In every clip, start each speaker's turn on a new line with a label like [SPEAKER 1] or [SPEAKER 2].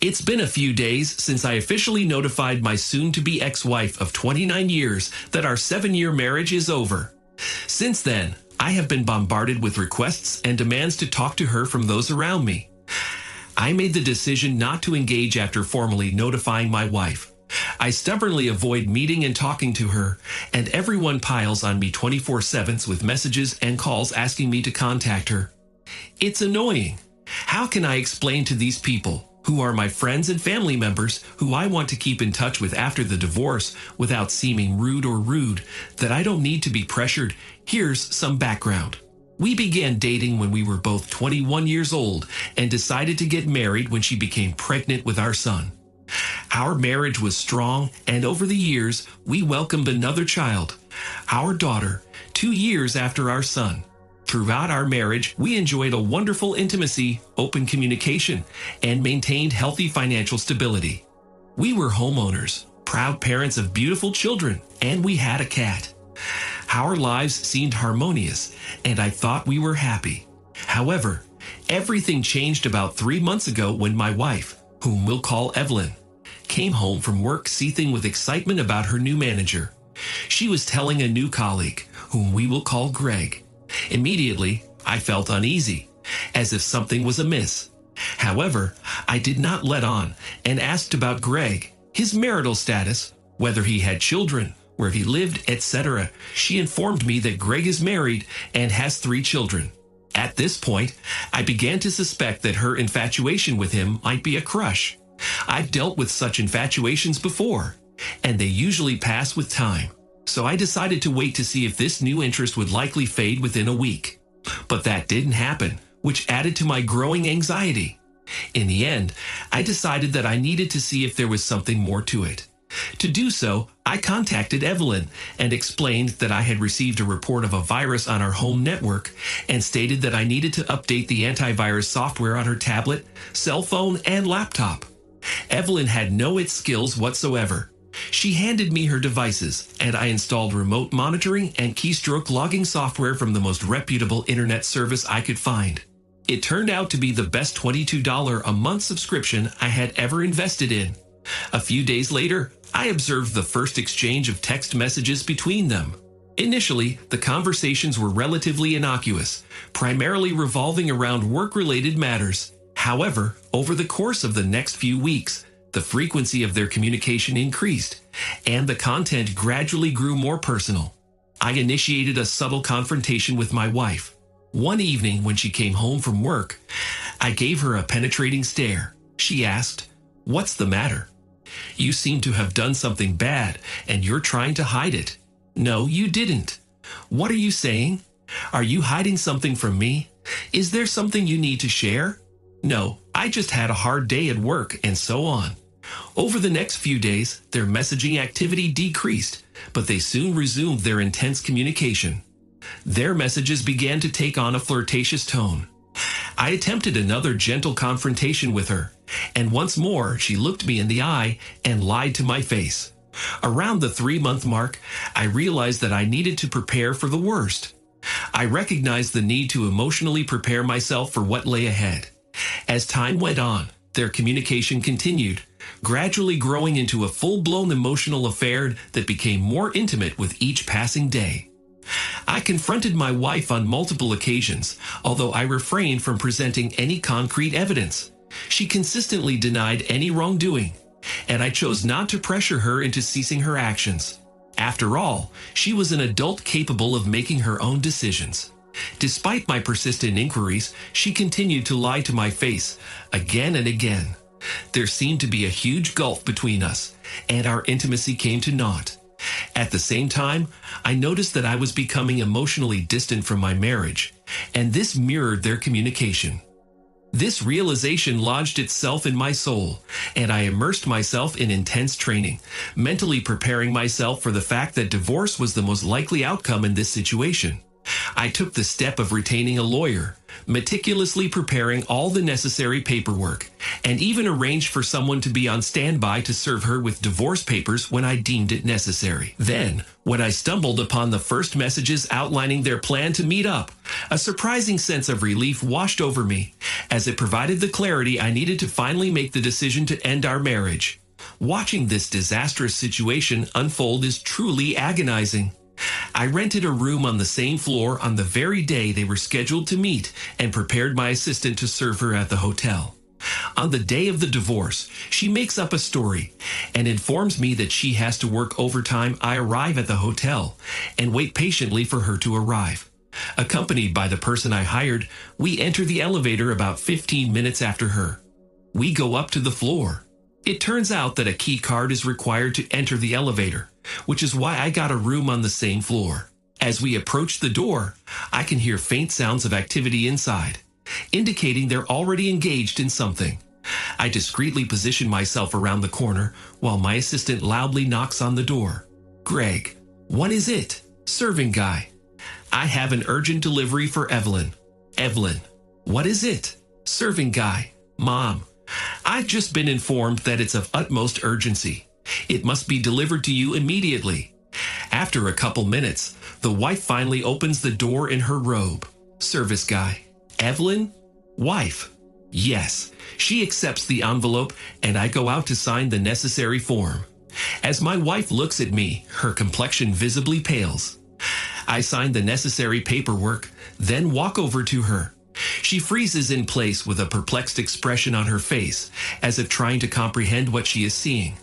[SPEAKER 1] It's been a few days since I officially notified my soon-to-be ex-wife of 29 years that our 7-year marriage is over. Since then, I have been bombarded with requests and demands to talk to her from those around me. I made the decision not to engage after formally notifying my wife. I stubbornly avoid meeting and talking to her, and everyone piles on me 24/7 with messages and calls asking me to contact her. It's annoying. How can I explain to these people, who are my friends and family members who I want to keep in touch with after the divorce without seeming rude, that I don't need to be pressured? Here's some background. We began dating when we were both 21 years old and decided to get married when she became pregnant with our son. Our marriage was strong, and over the years, we welcomed another child, our daughter, 2 years after our son. Throughout our marriage, we enjoyed a wonderful intimacy, open communication, and maintained healthy financial stability. We were homeowners, proud parents of beautiful children, and we had a cat. Our lives seemed harmonious, and I thought we were happy. However, everything changed about 3 months ago when my wife, whom we'll call Evelyn, came home from work seething with excitement about her new manager. She was telling a new colleague, whom we will call Greg. Immediately, I felt uneasy, as if something was amiss. However, I did not let on and asked about Greg, his marital status, whether he had children, where he lived, etc. She informed me that Greg is married and has 3 children. At this point, I began to suspect that her infatuation with him might be a crush. I've dealt with such infatuations before, and they usually pass with time. So I decided to wait to see if this new interest would likely fade within a week. But that didn't happen, which added to my growing anxiety. In the end, I decided that I needed to see if there was something more to it. To do so, I contacted Evelyn and explained that I had received a report of a virus on our home network and stated that I needed to update the antivirus software on her tablet, cell phone, and laptop. Evelyn had no skills whatsoever. She handed me her devices, and I installed remote monitoring and keystroke logging software from the most reputable internet service I could find. It turned out to be the best $22 a month subscription I had ever invested in. A few days later, I observed the first exchange of text messages between them. Initially, the conversations were relatively innocuous, primarily revolving around work-related matters. However, over the course of the next few weeks, the frequency of their communication increased, and the content gradually grew more personal. I initiated a subtle confrontation with my wife. One evening when she came home from work, I gave her a penetrating stare. She asked, "What's the matter? You seem to have done something bad, and you're trying to hide it." "No, you didn't." "What are you saying? Are you hiding something from me? Is there something you need to share?" "No, I just had a hard day at work," and so on. Over the next few days, their messaging activity decreased, but they soon resumed their intense communication. Their messages began to take on a flirtatious tone. I attempted another gentle confrontation with her, and once more she looked me in the eye and lied to my face. Around the 3-month mark, I realized that I needed to prepare for the worst. I recognized the need to emotionally prepare myself for what lay ahead. As time went on, their communication continued, gradually growing into a full-blown emotional affair that became more intimate with each passing day. I confronted my wife on multiple occasions, although I refrained from presenting any concrete evidence. She consistently denied any wrongdoing, and I chose not to pressure her into ceasing her actions. After all, she was an adult capable of making her own decisions. Despite my persistent inquiries, she continued to lie to my face again and again. There seemed to be a huge gulf between us, and our intimacy came to naught. At the same time, I noticed that I was becoming emotionally distant from my marriage, and this mirrored their communication. This realization lodged itself in my soul, and I immersed myself in intense training, mentally preparing myself for the fact that divorce was the most likely outcome in this situation. I took the step of retaining a lawyer, meticulously preparing all the necessary paperwork, and even arranged for someone to be on standby to serve her with divorce papers when I deemed it necessary. Then, when I stumbled upon the first messages outlining their plan to meet up, a surprising sense of relief washed over me, as it provided the clarity I needed to finally make the decision to end our marriage. Watching this disastrous situation unfold is truly agonizing. I rented a room on the same floor on the very day they were scheduled to meet and prepared my assistant to serve her at the hotel. On the day of the divorce, she makes up a story and informs me that she has to work overtime. I arrive at the hotel and wait patiently for her to arrive. Accompanied by the person I hired, we enter the elevator about 15 minutes after her. We go up to the floor. It turns out that a key card is required to enter the elevator, which is why I got a room on the same floor. As we approach the door, I can hear faint sounds of activity inside, indicating they're already engaged in something. I discreetly position myself around the corner while my assistant loudly knocks on the door. Greg, what is it? Serving guy. I have an urgent delivery for Evelyn. Evelyn, what is it? Serving guy. Mom, I've just been informed that it's of utmost urgency. It must be delivered to you immediately. After a couple minutes, the wife finally opens the door in her robe. Service guy. Evelyn? Wife. Yes. She accepts the envelope and I go out to sign the necessary form. As my wife looks at me, her complexion visibly pales. I sign the necessary paperwork, then walk over to her. She freezes in place with a perplexed expression on her face, as if trying to comprehend what she is seeing.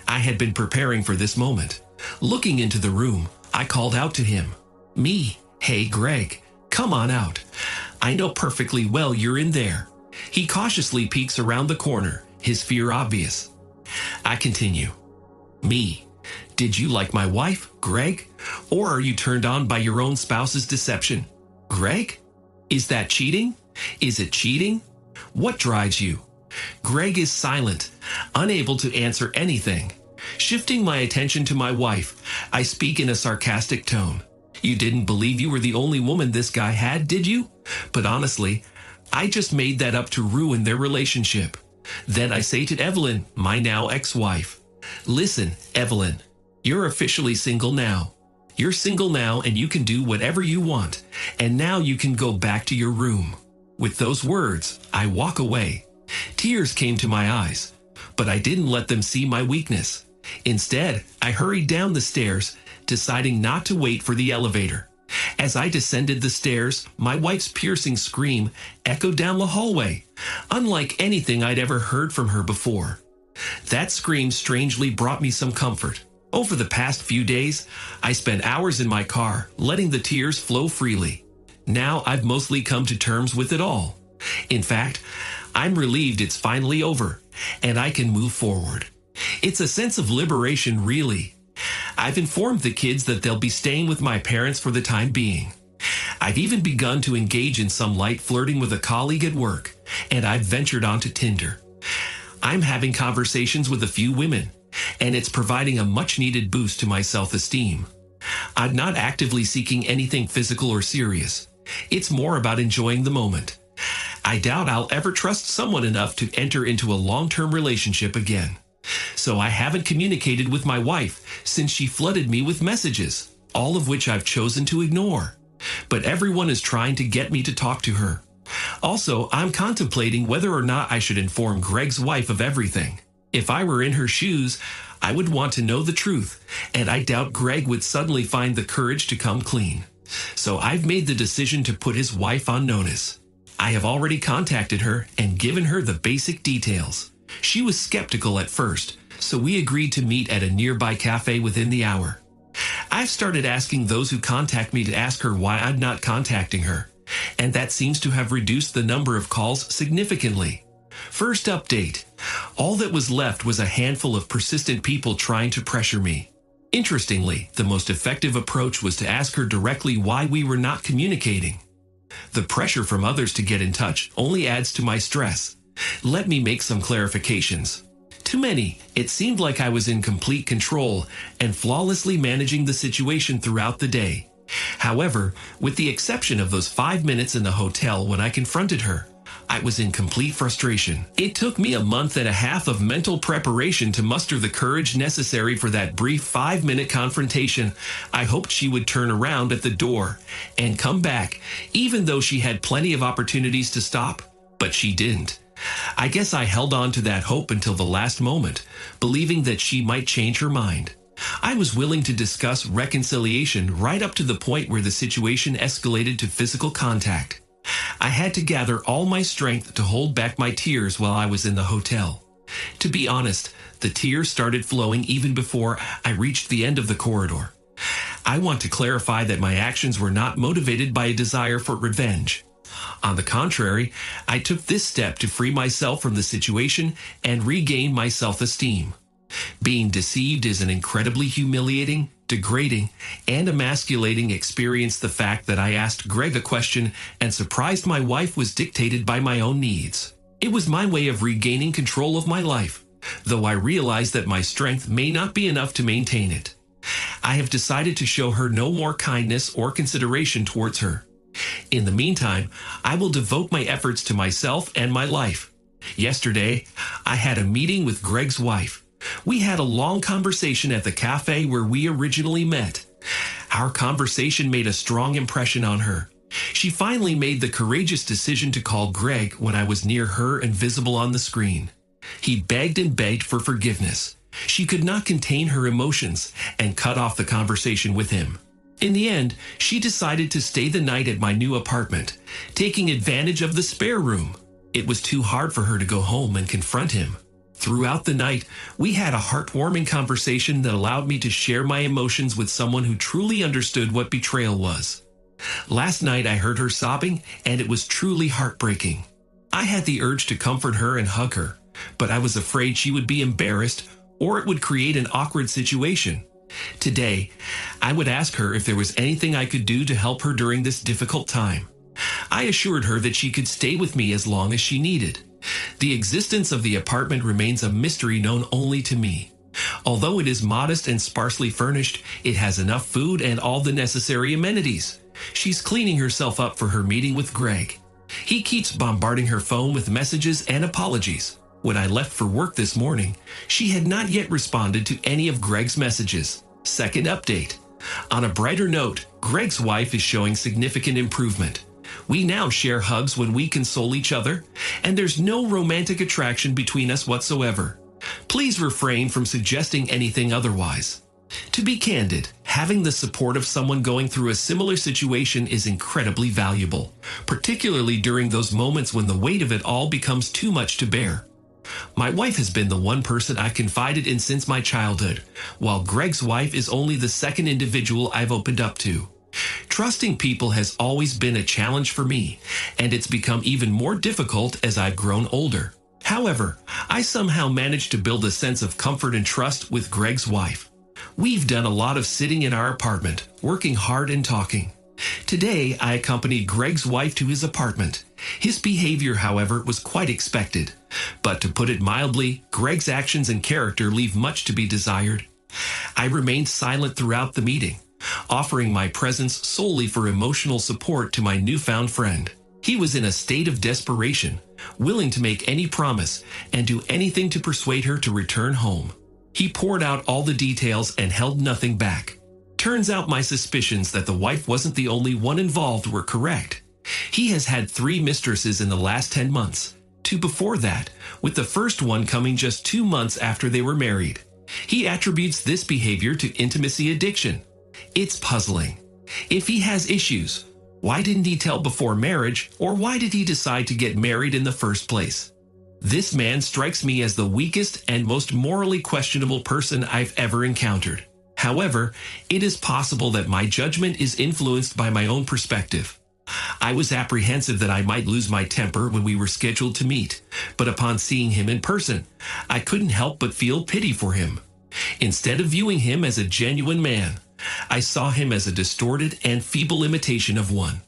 [SPEAKER 1] I had been preparing for this moment. Looking into the room, I called out to him. Me, hey Greg, come on out. I know perfectly well you're in there. He cautiously peeks around the corner, his fear obvious. I continue. Me, did you like my wife, Greg? Or are you turned on by your own spouse's deception? Greg? Is that cheating? Is it cheating? What drives you? Greg is silent, unable to answer anything. Shifting my attention to my wife, I speak in a sarcastic tone. You didn't believe you were the only woman this guy had, did you? But honestly, I just made that up to ruin their relationship. Then I say to Evelyn, my now ex-wife, listen, Evelyn, you're officially single now. You're single now and you can do whatever you want, and now you can go back to your room. With those words, I walk away. Tears came to my eyes, but I didn't let them see my weakness. Instead, I hurried down the stairs, deciding not to wait for the elevator. As I descended the stairs, my wife's piercing scream echoed down the hallway, unlike anything I'd ever heard from her before. That scream strangely brought me some comfort. Over the past few days, I spent hours in my car, letting the tears flow freely. Now I've mostly come to terms with it all. In fact, I'm relieved it's finally over, and I can move forward. It's a sense of liberation, really. I've informed the kids that they'll be staying with my parents for the time being. I've even begun to engage in some light flirting with a colleague at work, and I've ventured onto Tinder. I'm having conversations with a few women, and it's providing a much-needed boost to my self-esteem. I'm not actively seeking anything physical or serious. It's more about enjoying the moment. I doubt I'll ever trust someone enough to enter into a long-term relationship again. So I haven't communicated with my wife since she flooded me with messages, all of which I've chosen to ignore. But everyone is trying to get me to talk to her. Also, I'm contemplating whether or not I should inform Greg's wife of everything. If I were in her shoes, I would want to know the truth, and I doubt Greg would suddenly find the courage to come clean. So I've made the decision to put his wife on notice. I have already contacted her and given her the basic details. She was skeptical at first, so we agreed to meet at a nearby cafe within the hour. I've started asking those who contact me to ask her why I'm not contacting her, and that seems to have reduced the number of calls significantly. First update. All that was left was a handful of persistent people trying to pressure me. Interestingly, the most effective approach was to ask her directly why we were not communicating. The pressure from others to get in touch only adds to my stress. Let me make some clarifications. To many, it seemed like I was in complete control and flawlessly managing the situation throughout the day. However, with the exception of those 5 minutes in the hotel when I confronted her, I was in complete frustration. It took me a month and a half of mental preparation to muster the courage necessary for that brief 5-minute confrontation. I hoped she would turn around at the door and come back, even though she had plenty of opportunities to stop, but she didn't. I guess I held on to that hope until the last moment, believing that she might change her mind. I was willing to discuss reconciliation right up to the point where the situation escalated to physical contact. I had to gather all my strength to hold back my tears while I was in the hotel. To be honest, the tears started flowing even before I reached the end of the corridor. I want to clarify that my actions were not motivated by a desire for revenge. On the contrary, I took this step to free myself from the situation and regain my self-esteem. Being deceived is an incredibly humiliating, degrading, and emasculating experience. The fact that I asked Greg a question and surprised my wife was dictated by my own needs. It was my way of regaining control of my life, though I realized that my strength may not be enough to maintain it. I have decided to show her no more kindness or consideration towards her. In the meantime, I will devote my efforts to myself and my life. Yesterday, I had a meeting with Greg's wife. We had a long conversation at the cafe where we originally met. Our conversation made a strong impression on her. She finally made the courageous decision to call Greg when I was near her and visible on the screen. He begged and begged for forgiveness. She could not contain her emotions and cut off the conversation with him. In the end, she decided to stay the night at my new apartment, taking advantage of the spare room. It was too hard for her to go home and confront him. Throughout the night, we had a heartwarming conversation that allowed me to share my emotions with someone who truly understood what betrayal was. Last night, I heard her sobbing, and it was truly heartbreaking. I had the urge to comfort her and hug her, but I was afraid she would be embarrassed or it would create an awkward situation. Today, I would ask her if there was anything I could do to help her during this difficult time. I assured her that she could stay with me as long as she needed. The existence of the apartment remains a mystery known only to me. Although it is modest and sparsely furnished, it has enough food and all the necessary amenities. She's cleaning herself up for her meeting with Greg. He keeps bombarding her phone with messages and apologies. When I left for work this morning, she had not yet responded to any of Greg's messages. Second update. On a brighter note, Greg's wife is showing significant improvement. We now share hugs when we console each other, and there's no romantic attraction between us whatsoever. Please refrain from suggesting anything otherwise. To be candid, having the support of someone going through a similar situation is incredibly valuable, particularly during those moments when the weight of it all becomes too much to bear. My wife has been the one person I've confided in since my childhood, while Greg's wife is only the second individual I've opened up to. Trusting people has always been a challenge for me, and it's become even more difficult as I've grown older. However, I somehow managed to build a sense of comfort and trust with Greg's wife. We've done a lot of sitting in our apartment, working hard and talking. Today, I accompanied Greg's wife to his apartment. His behavior, however, was quite expected. But to put it mildly, Greg's actions and character leave much to be desired. I remained silent throughout the meeting, offering my presence solely for emotional support to my newfound friend. He was in a state of desperation, willing to make any promise and do anything to persuade her to return home. He poured out all the details and held nothing back. Turns out my suspicions that the wife wasn't the only one involved were correct. He has had 3 mistresses in the last 10 months, 2 before that, with the first one coming just 2 months after they were married. He attributes this behavior to intimacy addiction. It's puzzling. If he has issues, why didn't he tell before marriage, or why did he decide to get married in the first place? This man strikes me as the weakest and most morally questionable person I've ever encountered. However, it is possible that my judgment is influenced by my own perspective. I was apprehensive that I might lose my temper when we were scheduled to meet, but upon seeing him in person, I couldn't help but feel pity for him. Instead of viewing him as a genuine man, I saw him as a distorted and feeble imitation of one.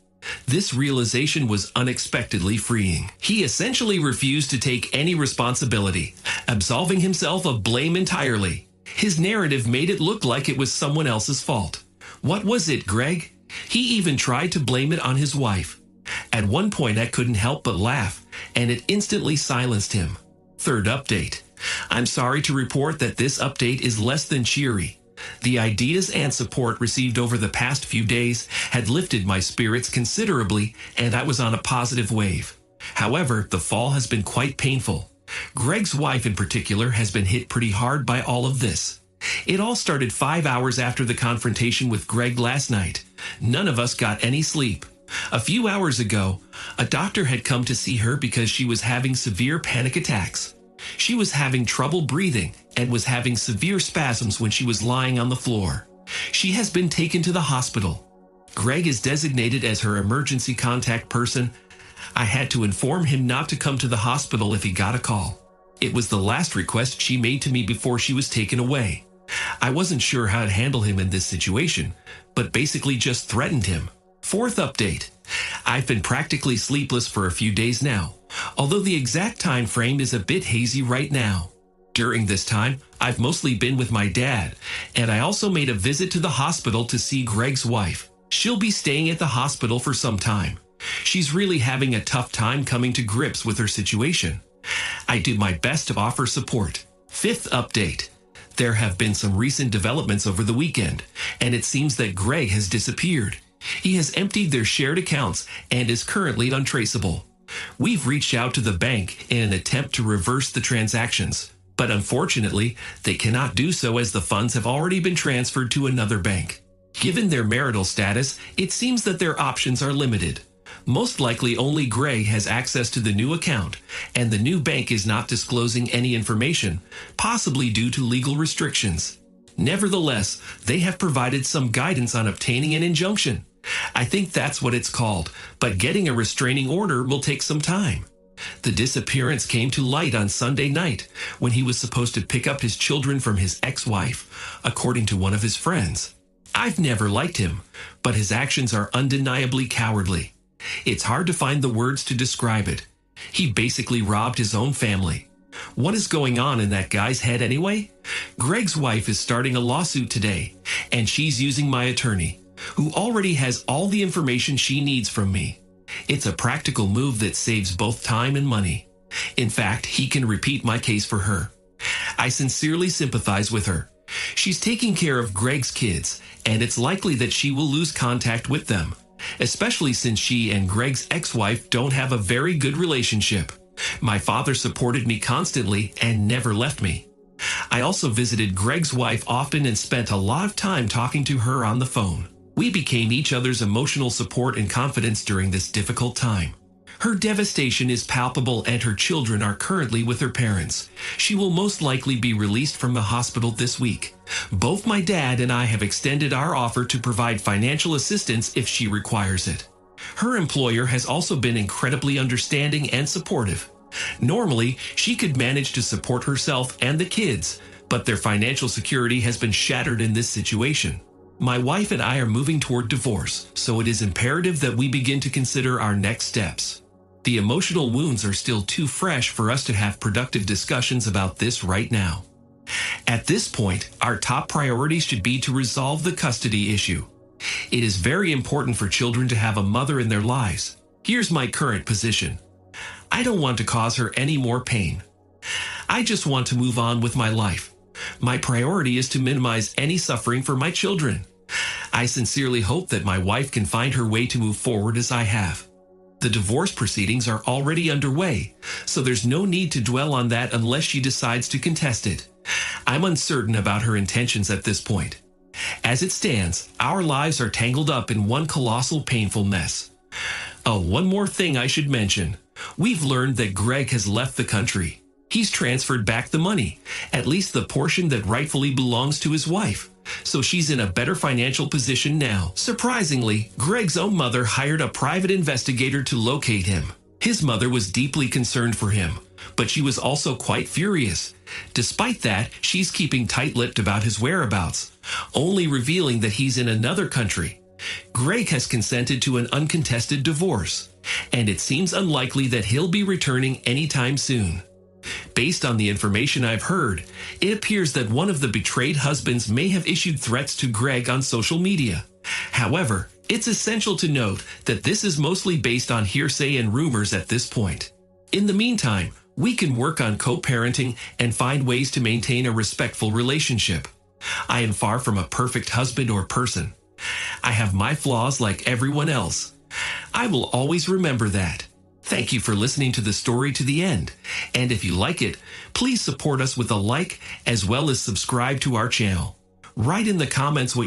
[SPEAKER 1] This realization was unexpectedly freeing. He essentially refused to take any responsibility, absolving himself of blame entirely. His narrative made it look like it was someone else's fault. What was it, Greg? He even tried to blame it on his wife. At one point, I couldn't help but laugh, and it instantly silenced him. Third update. I'm sorry to report that this update is less than cheery. The ideas and support received over the past few days had lifted my spirits considerably, and I was on a positive wave. However, the fall has been quite painful. Greg's wife in particular has been hit pretty hard by all of this. It all started 5 hours after the confrontation with Greg last night. None of us got any sleep. A few hours ago, a doctor had come to see her because she was having severe panic attacks. She was having trouble breathing and was having severe spasms when she was lying on the floor. She has been taken to the hospital. Greg is designated as her emergency contact person. I had to inform him not to come to the hospital if he got a call. It was the last request she made to me before she was taken away. I wasn't sure how to handle him in this situation, but basically just threatened him. Fourth update. I've been practically sleepless for a few days now, although the exact time frame is a bit hazy right now. During this time, I've mostly been with my dad, and I also made a visit to the hospital to see Greg's wife. She'll be staying at the hospital for some time. She's really having a tough time coming to grips with her situation. I do my best to offer support. Fifth update. There have been some recent developments over the weekend, and it seems that Greg has disappeared. He has emptied their shared accounts and is currently untraceable. We've reached out to the bank in an attempt to reverse the transactions, but unfortunately, they cannot do so as the funds have already been transferred to another bank. Given their marital status, it seems that their options are limited. Most likely only Greg has access to the new account, and the new bank is not disclosing any information, possibly due to legal restrictions. Nevertheless, they have provided some guidance on obtaining an injunction. I think that's what it's called, but getting a restraining order will take some time. The disappearance came to light on Sunday night when he was supposed to pick up his children from his ex-wife, according to one of his friends. I've never liked him, but his actions are undeniably cowardly. It's hard to find the words to describe it. He basically robbed his own family. What is going on in that guy's head anyway? Greg's wife is starting a lawsuit today, and she's using my attorney, who already has all the information she needs from me. It's a practical move that saves both time and money. In fact, he can repeat my case for her. I sincerely sympathize with her. She's taking care of Greg's kids, and it's likely that she will lose contact with them, especially since she and Greg's ex-wife don't have a very good relationship. My father supported me constantly and never left me. I also visited Greg's wife often and spent a lot of time talking to her on the phone. We became each other's emotional support and confidence during this difficult time. Her devastation is palpable and her children are currently with their parents. She will most likely be released from the hospital this week. Both my dad and I have extended our offer to provide financial assistance if she requires it. Her employer has also been incredibly understanding and supportive. Normally, she could manage to support herself and the kids, but their financial security has been shattered in this situation. My wife and I are moving toward divorce, so it is imperative that we begin to consider our next steps. The emotional wounds are still too fresh for us to have productive discussions about this right now. At this point, our top priority should be to resolve the custody issue. It is very important for children to have a mother in their lives. Here's my current position. I don't want to cause her any more pain. I just want to move on with my life. My priority is to minimize any suffering for my children. I sincerely hope that my wife can find her way to move forward as I have. The divorce proceedings are already underway, so there's no need to dwell on that unless she decides to contest it. I'm uncertain about her intentions at this point. As it stands, our lives are tangled up in one colossal painful mess. Oh, one more thing I should mention. We've learned that Greg has left the country. He's transferred back the money, at least the portion that rightfully belongs to his wife. So she's in a better financial position now. Surprisingly, Greg's own mother hired a private investigator to locate him. His mother was deeply concerned for him, but she was also quite furious. Despite that, she's keeping tight-lipped about his whereabouts, only revealing that he's in another country. Greg has consented to an uncontested divorce, and it seems unlikely that he'll be returning anytime soon. Based on the information I've heard, it appears that one of the betrayed husbands may have issued threats to Greg on social media. However, It's essential to note that this is mostly based on hearsay and rumors at this point. In the meantime, we can work on co-parenting and find ways to maintain a respectful relationship. I am far from a perfect husband or person. I have my flaws like everyone else. I will always remember that. Thank you for listening to the story to the end. And if you like it, please support us with a like as well as subscribe to our channel. Write in the comments what you